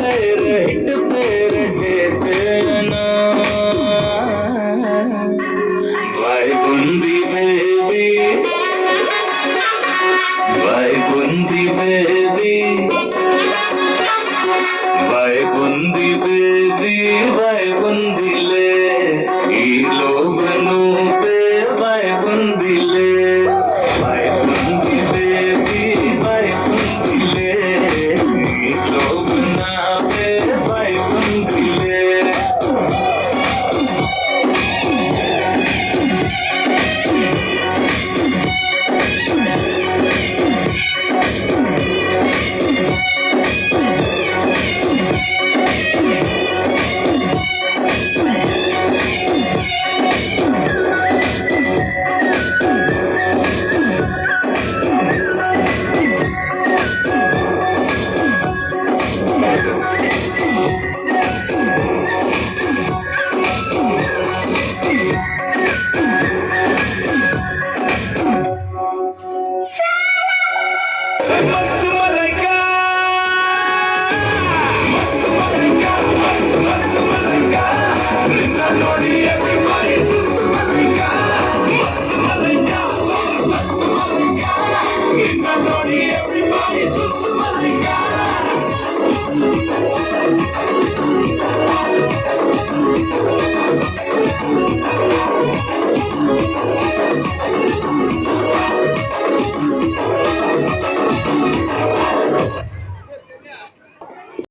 तेरे हिट तेरे जैसे ना वाई बुंदी बेबी वाई बुंदी बेबी वाई बुंदी बेबी वाई बुंदी ले ई लोगनू पे वाई बुंदी ले वाई बुंदी बेबी वाई बुंदी ले ई लोगना पे वाई बुंदी ले Everybody,